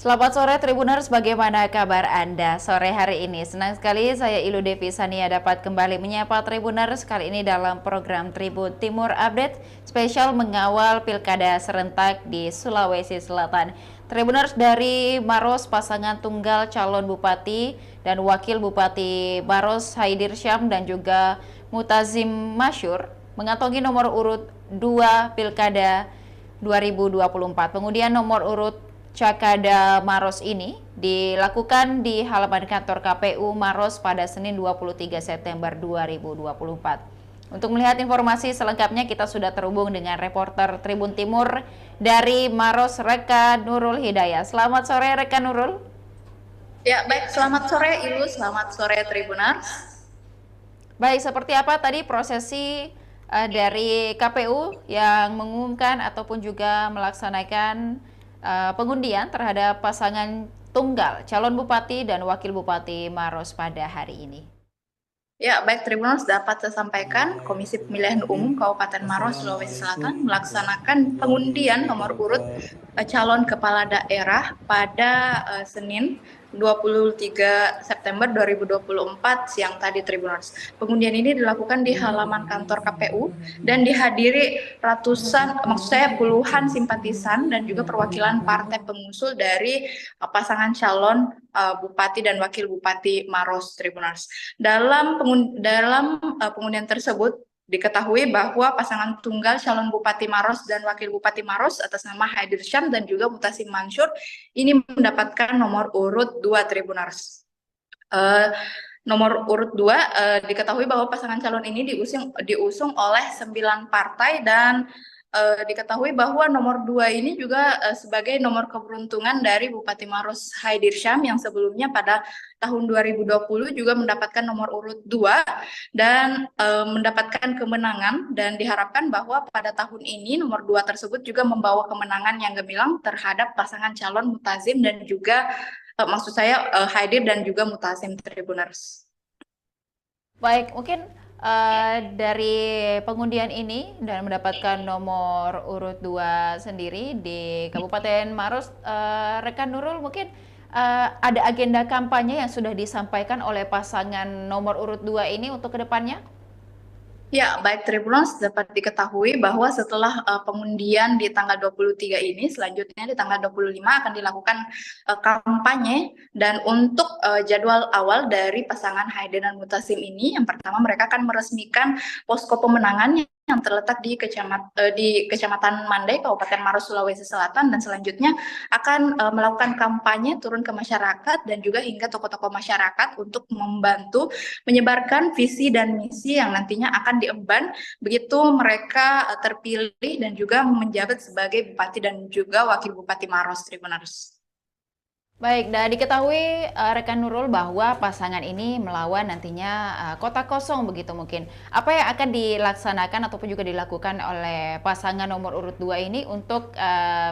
Selamat sore Tribuners, bagaimana kabar Anda sore hari ini? Senang sekali saya Ilu Devi Sania dapat kembali menyapa Tribuners kali ini dalam program Tribun Timur Update spesial mengawal Pilkada serentak di Sulawesi Selatan. Tribuners, dari Maros pasangan tunggal calon Bupati dan Wakil Bupati Maros Haidir Syam dan juga Mutazim Masyur mengantongi nomor urut 2 Pilkada 2024. Pengundian nomor urut Cakada Maros ini dilakukan di halaman kantor KPU Maros pada Senin 23 September 2024. Untuk melihat informasi selengkapnya kita sudah terhubung dengan reporter Tribun Timur dari Maros, Reka Nurul Hidayah. Selamat sore Reka Nurul. Ya, baik. Selamat sore Ilu, selamat sore Tribuners. Baik, seperti apa tadi prosesi dari KPU yang mengumumkan ataupun juga melaksanakan pengundian terhadap pasangan tunggal calon bupati dan wakil bupati Maros pada hari ini? Ya, baik Tribuners, dapat saya sampaikan Komisi Pemilihan Umum Kabupaten Maros, Sulawesi Selatan melaksanakan pengundian nomor urut calon kepala daerah pada Senin 23 September 2024 siang tadi Tribuners. Pengundian ini dilakukan di halaman kantor KPU dan dihadiri ratusan, maksud saya puluhan simpatisan dan juga perwakilan partai pengusul dari pasangan calon Bupati dan Wakil Bupati Maros Tribuners. Dalam pengundian tersebut diketahui bahwa pasangan tunggal calon Bupati Maros dan Wakil Bupati Maros atas nama Haidir Syam dan juga Mutasim Mansur ini mendapatkan nomor urut 2 Tribuners. Nomor urut 2 diketahui bahwa pasangan calon ini diusung oleh 9 partai dan diketahui bahwa nomor 2 ini juga sebagai nomor keberuntungan dari Bupati Maros Haidir Syam yang sebelumnya pada tahun 2020 juga mendapatkan nomor urut 2 dan mendapatkan kemenangan, dan diharapkan bahwa pada tahun ini nomor 2 tersebut juga membawa kemenangan yang gemilang terhadap pasangan calon Mutazim dan juga maksud saya Haidir dan juga Mutazim Tribuners. Baik, mungkin dari pengundian ini dan mendapatkan nomor urut 2 sendiri di Kabupaten Maros, Rekan Nurul, mungkin ada agenda kampanye yang sudah disampaikan oleh pasangan nomor urut 2 ini untuk kedepannya? Ya, baik Tribuners, dapat diketahui bahwa setelah pengundian di tanggal 23 ini, selanjutnya di tanggal 25 akan dilakukan kampanye, dan untuk jadwal awal dari pasangan Haidir dan Mutasim ini, yang pertama mereka akan meresmikan posko pemenangan yang terletak di Kecamatan Mandai, Kabupaten Maros, Sulawesi Selatan, dan selanjutnya akan melakukan kampanye turun ke masyarakat dan juga hingga tokoh-tokoh masyarakat untuk membantu menyebarkan visi dan misi yang nantinya akan diemban begitu mereka terpilih dan juga menjabat sebagai Bupati dan juga Wakil Bupati Maros Tribuners. Baik, dan diketahui Rekan Nurul bahwa pasangan ini melawan nantinya kota kosong begitu mungkin. Apa yang akan dilaksanakan ataupun juga dilakukan oleh pasangan nomor urut 2 ini untuk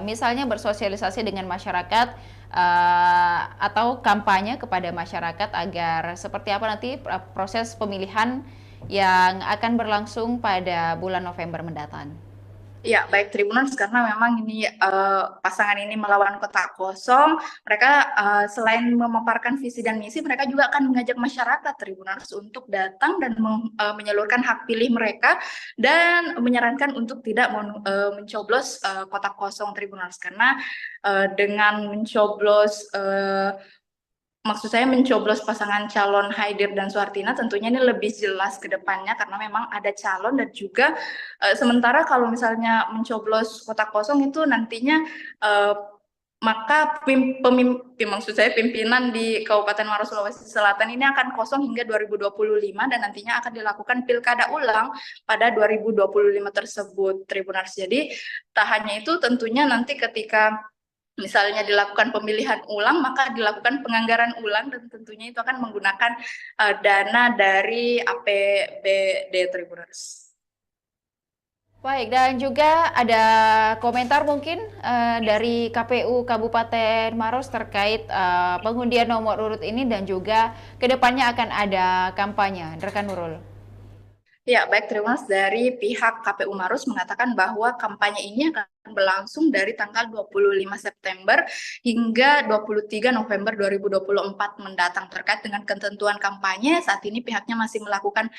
misalnya bersosialisasi dengan masyarakat atau kampanye kepada masyarakat agar seperti apa nanti proses pemilihan yang akan berlangsung pada bulan November mendatang? Ya, baik Tribuners, karena memang ini pasangan ini melawan kota kosong, mereka selain memaparkan visi dan misi, mereka juga akan mengajak masyarakat Tribuners untuk datang dan menyalurkan hak pilih mereka dan menyarankan untuk tidak mencoblos kota kosong Tribuners, karena dengan mencoblos maksud saya mencoblos pasangan calon Haidir dan Suhartina tentunya ini lebih jelas ke depannya, karena memang ada calon dan juga sementara kalau misalnya mencoblos kota kosong itu nantinya maka maksud saya pimpinan di Kabupaten Maros Sulawesi Selatan ini akan kosong hingga 2025 dan nantinya akan dilakukan pilkada ulang pada 2025 tersebut Tribunars. Jadi tak hanya itu, tentunya nanti ketika misalnya dilakukan pemilihan ulang, maka dilakukan penganggaran ulang dan tentunya itu akan menggunakan dana dari APBD Tribuners. Baik, dan juga ada komentar mungkin dari KPU Kabupaten Maros terkait pengundian nomor urut ini dan juga kedepannya akan ada kampanye, Rekan Nurul. Ya, baik, Tribuners, dari pihak KPU Maros mengatakan bahwa kampanye ini akan berlangsung dari tanggal 25 September hingga 23 November 2024 mendatang. Terkait dengan ketentuan kampanye, saat ini pihaknya masih melakukan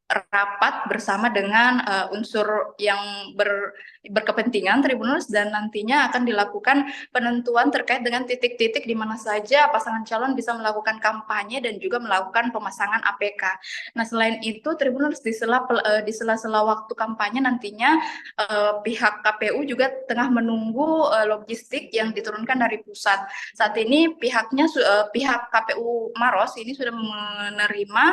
rapat bersama dengan unsur yang berkepentingan, Tribuners, dan nantinya akan dilakukan penentuan terkait dengan titik-titik di mana saja pasangan calon bisa melakukan kampanye dan juga melakukan pemasangan APK. Nah, selain itu, Tribuners, di sela-sela waktu kampanye nantinya pihak KPU juga tengah menunggu logistik yang diturunkan dari pusat. Saat ini pihak KPU Maros ini sudah menerima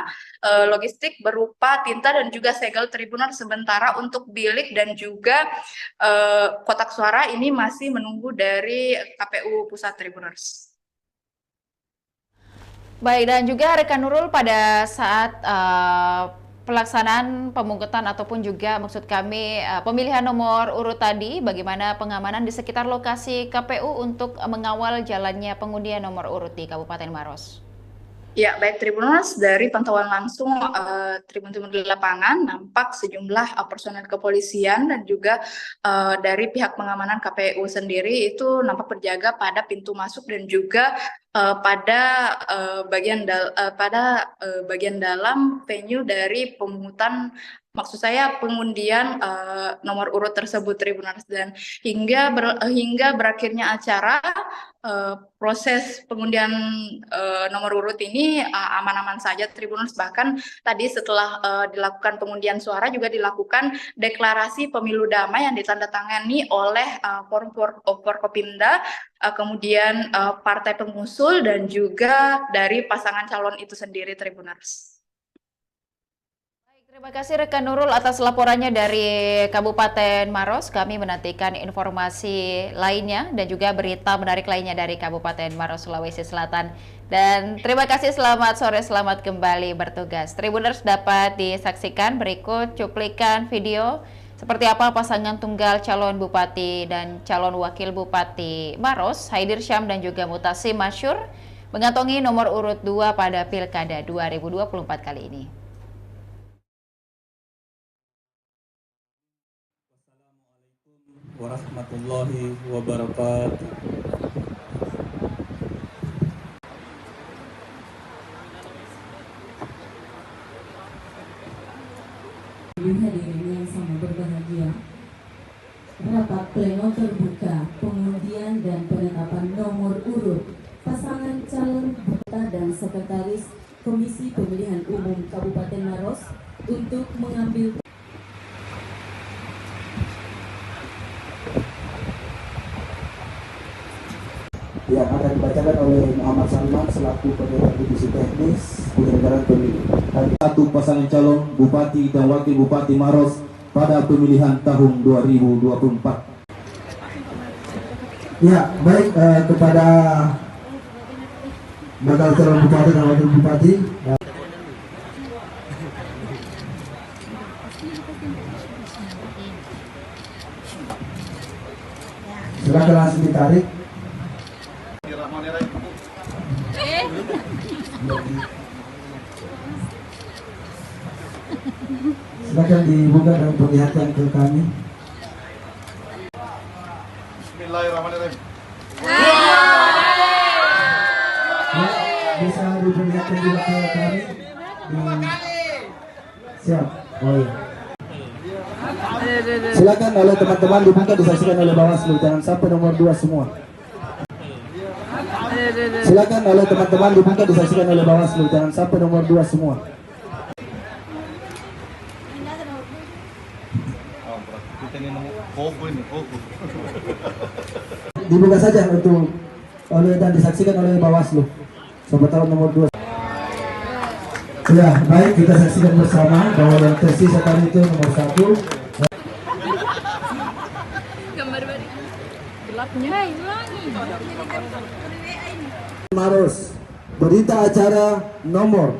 logistik berupa tinta dan juga segel, Tribuners, sementara untuk bilik dan juga kotak suara ini masih menunggu dari KPU Pusat, Tribuners. Baik, dan juga rekan Nurul, pada saat pelaksanaan pemungutan ataupun juga maksud kami pemilihan nomor urut tadi, bagaimana pengamanan di sekitar lokasi KPU untuk mengawal jalannya pengundian nomor urut di Kabupaten Maros? Ya, baik, Tribuners, dari pantauan langsung Tribun di lapangan nampak sejumlah personel kepolisian dan juga dari pihak pengamanan KPU sendiri itu nampak berjaga pada pintu masuk dan juga pada bagian dalam venue dari pemungutan, maksud saya pengundian nomor urut tersebut, Tribuners. Dan hingga berakhirnya acara, proses pengundian nomor urut ini aman-aman saja, Tribuners. Bahkan tadi setelah dilakukan pengundian suara juga dilakukan deklarasi pemilu damai yang ditandatangani oleh Forum Forkopimda, kemudian partai pengusul dan juga dari pasangan calon itu sendiri, Tribuners. Terima kasih rekan Nurul atas laporannya dari Kabupaten Maros. Kami menantikan informasi lainnya dan juga berita menarik lainnya dari Kabupaten Maros, Sulawesi Selatan. Dan terima kasih, selamat sore, selamat kembali bertugas. Tribuners, dapat disaksikan berikut cuplikan video seperti apa pasangan tunggal calon Bupati dan calon Wakil Bupati Maros, Haidir Syam dan juga Mutasim Masyur, mengantongi nomor urut 2 pada Pilkada 2024 kali ini. Warahmatullahi wabarakatuh. Hadirin yang sama berbahagia, rapat pleno terbuka pengundian dan penetapan nomor urut pasangan calon anggota dan sekretaris Komisi Pemilihan Umum Kabupaten Maros untuk mengambil yang akan dibacakan oleh Muhammad Salman selaku Pendeta Divisi Teknis Penyelenggaraan Pemilu. Satu pasangan calon Bupati dan Wakil Bupati Maros pada pemilihan tahun 2024. Ya, baik, kepada bakal calon Bupati dan Wakil Bupati. Silakan langsung ditarik. Silakan dibuka dan perlihatkan ke kami. Bismillahirrahmanirrahim. Ya, bisa diperlihatkan juga ke kami. Siap. Oh iya. Silakan oleh teman-teman dibuka, disaksikan oleh Bawaslu. Jangan sampai nomor 2 semua. Silakan oleh teman-teman dibuka, disaksikan oleh Bawaslu. Jangan sampai nomor 2 semua. Dibuka saja untuk oleh dan disaksikan oleh Bawaslu. Siapa tahu nomor 2. Ya, baik, kita saksikan bersama bahwa yang tersisa tadi itu nomor 1. Maros, berita acara nomor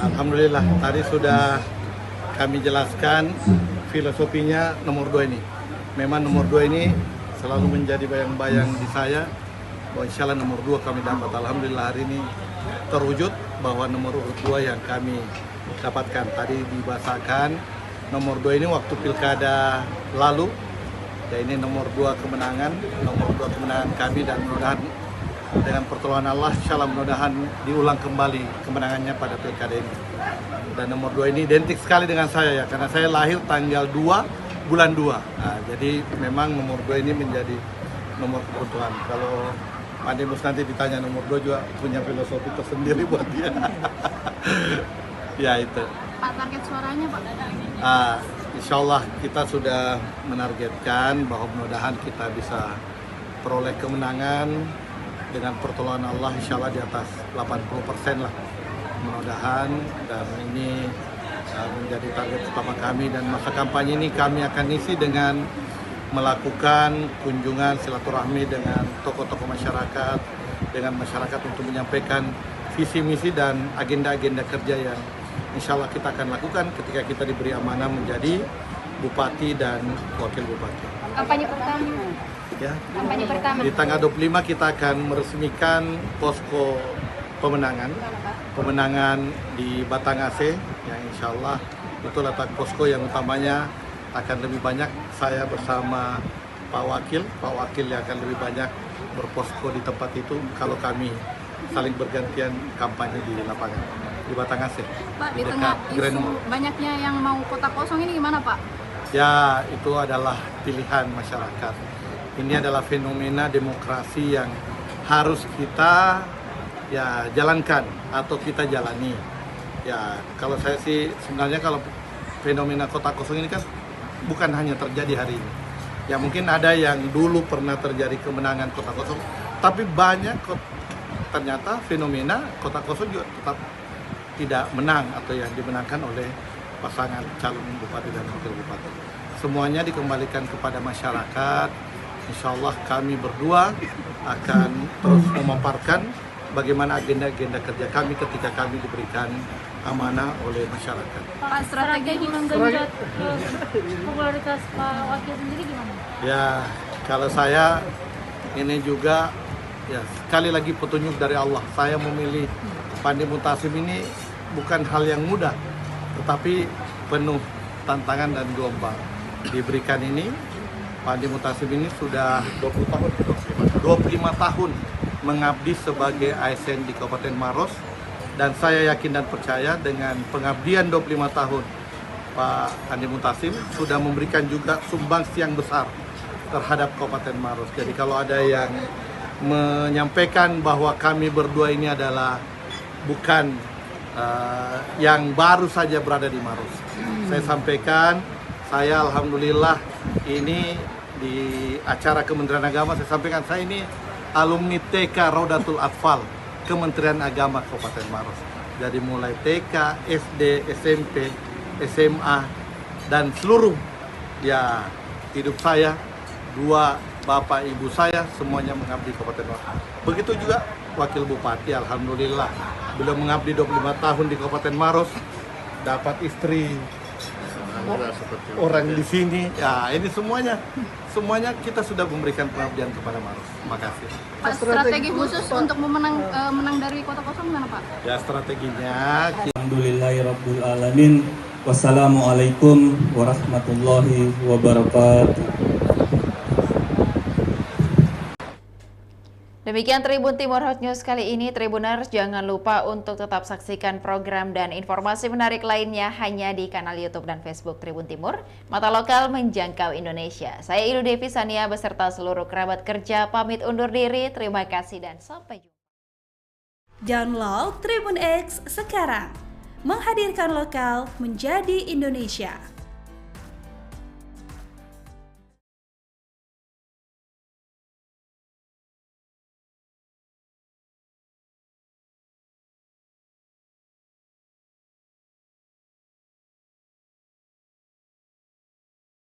Alhamdulillah, tadi sudah kami jelaskan filosofinya nomor 2 ini. Memang nomor 2 ini selalu menjadi bayang-bayang di saya bahwa insya Allah nomor 2 kami dapat. Alhamdulillah hari ini terwujud bahwa nomor urut 2 yang kami dapatkan. Tadi dibahasakan nomor 2 ini waktu pilkada lalu, ya ini nomor 2 kemenangan kami, dan mudah-mudahan dengan pertolongan Allah insya Allah mudah-mudahan diulang kembali kemenangannya pada pilkada ini. Dan nomor 2 ini identik sekali dengan saya ya, karena saya lahir tanggal 2 bulan 2. Nah, jadi memang nomor 2 ini menjadi nomor keberuntungan. Kalau Pak Demus nanti ditanya nomor 2 juga punya filosofi tersendiri buat dia. Ya itu. Pak, target suaranya Pak? Insya Allah kita sudah menargetkan bahwa mudah-mudahan kita bisa peroleh kemenangan dengan pertolongan Allah, insya Allah di atas 80% lah mudah-mudahan. Dan ini menjadi target utama kami, dan masa kampanye ini kami akan isi dengan melakukan kunjungan silaturahmi dengan tokoh-tokoh masyarakat, dengan masyarakat untuk menyampaikan visi misi dan agenda-agenda kerja yang insya Allah kita akan lakukan ketika kita diberi amanah menjadi bupati dan wakil bupati. Kampanye pertama. Ya. Kampanye pertama. Di tanggal 25 kita akan meresmikan posko pemenangan di Batang AC, yang insya Allah itu letak posko yang utamanya akan lebih banyak saya bersama Pak Wakil yang akan lebih banyak berposko di tempat itu kalau kami saling bergantian kampanye di lapangan di Batang AC. Pak, di tengah isu banyaknya yang mau kota kosong ini gimana Pak? Ya, itu adalah pilihan masyarakat. Ini adalah fenomena demokrasi yang harus kita ya jalankan atau kita jalani. Ya, kalau saya sih sebenarnya kalau fenomena kota kosong ini kan bukan hanya terjadi hari ini. Ya mungkin ada yang dulu pernah terjadi kemenangan kota kosong, tapi banyak ternyata fenomena kota kosong juga tetap tidak menang atau yang dimenangkan oleh pasangan calon bupati dan wakil bupati. Semuanya dikembalikan kepada masyarakat. Insya Allah kami berdua akan terus memaparkan bagaimana agenda-agenda kerja kami ketika kami diberikan amanah oleh masyarakat. Pak, strategi menggenjot popularitas Pak Wakil sendiri gimana? Ya, kalau saya ini juga ya sekali lagi petunjuk dari Allah. Saya memilih Pandi Mutasim ini bukan hal yang mudah, tetapi penuh tantangan dan gelombang. Diberikan ini, Pandi Mutasim ini sudah 25 tahun mengabdi sebagai ASN di Kabupaten Maros, dan saya yakin dan percaya dengan pengabdian 25 tahun Pak Andi Mutasim sudah memberikan juga sumbangsi yang besar terhadap Kabupaten Maros. Jadi kalau ada yang menyampaikan bahwa kami berdua ini adalah bukan yang baru saja berada di Maros, saya sampaikan, saya alhamdulillah ini di acara Kementerian Agama saya sampaikan, saya ini alumni TK Raudatul Atfal Kementerian Agama Kabupaten Maros. Jadi mulai TK, SD, SMP, SMA, dan seluruh ya hidup saya, dua bapak ibu saya semuanya mengabdi Kabupaten Maros. Begitu juga Wakil Bupati, alhamdulillah beliau mengabdi 25 tahun di Kabupaten Maros, dapat istri orang di sini. Ya, ini semuanya kita sudah memberikan pengabdian kepada Maros. Terima kasih. Pak, strategi khusus untuk menang dari kota kosong gimana Pak? Ya, strateginya Alhamdulillahirabbil alamin. Wassalamualaikum warahmatullahi wabarakatuh. Demikian Tribun Timur Hot News kali ini. Tribuners, jangan lupa untuk tetap saksikan program dan informasi menarik lainnya hanya di kanal YouTube dan Facebook Tribun Timur, mata lokal menjangkau Indonesia. Saya Ilu Devi Sania beserta seluruh kerabat kerja pamit undur diri. Terima kasih dan sampai jumpa. Download Tribun X sekarang, menghadirkan lokal menjadi Indonesia.